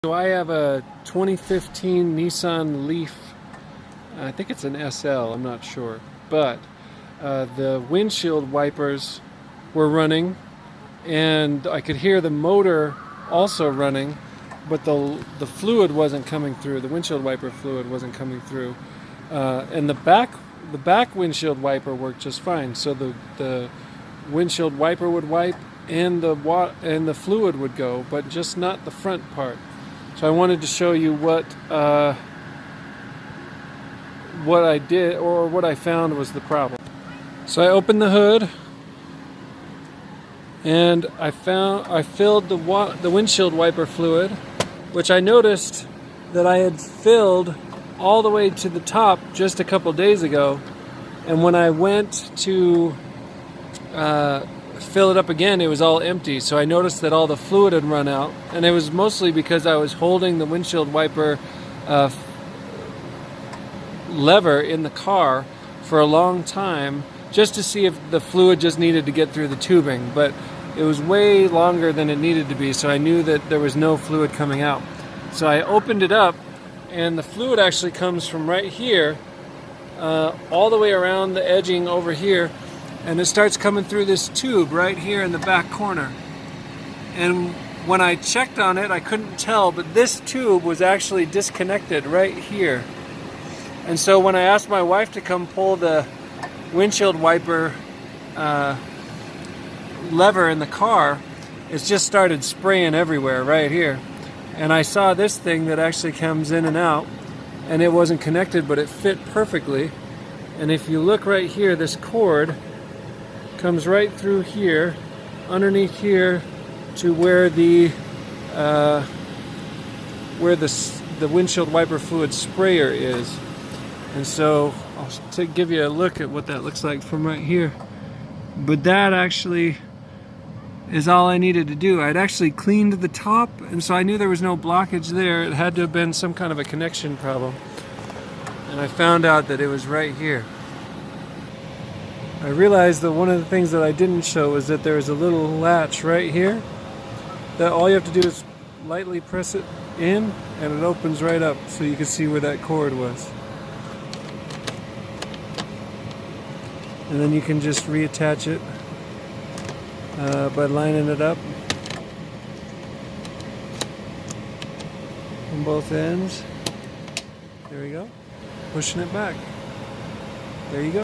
So I have a 2015 Nissan Leaf, I think it's an SL, I'm not sure, but the windshield wipers were running and I could hear the motor also running, but the fluid wasn't coming through, the windshield wiper fluid wasn't coming through. And the back windshield wiper worked just fine, so the windshield wiper would wipe and the fluid would go, but just not the front part. So I wanted to show you what I did, or what I found was the problem. So I opened the hood and I filled the windshield wiper fluid, which I noticed that I had filled all the way to the top just a couple days ago, and when I went to fill it up again, it was all empty. So I noticed that all the fluid had run out, and it was mostly because I was holding the windshield wiper lever in the car for a long time just to see if the fluid just needed to get through the tubing, but it was way longer than it needed to be, so I knew that there was no fluid coming out. So I opened it up, and the fluid actually comes from right here all the way around the edging over here, and it starts coming through this tube right here in the back corner. And when I checked on it, I couldn't tell, but this tube was actually disconnected right here. And so when I asked my wife to come pull the windshield wiper lever in the car, it just started spraying everywhere right here. And I saw this thing that actually comes in and out, and it wasn't connected, but it fit perfectly. And if you look right here, this cord comes right through here, underneath here, to where the windshield wiper fluid sprayer is. And so I'll give you a look at what that looks like from right here. But that actually is all I needed to do. I'd actually cleaned the top, and so I knew there was no blockage there. It had to have been some kind of a connection problem. And I found out that it was right here. I realized that one of the things that I didn't show is that there is a little latch right here that all you have to do is lightly press it in and it opens right up, so you can see where that cord was. And then you can just reattach it by lining it up on both ends. There we go. Pushing it back. There you go.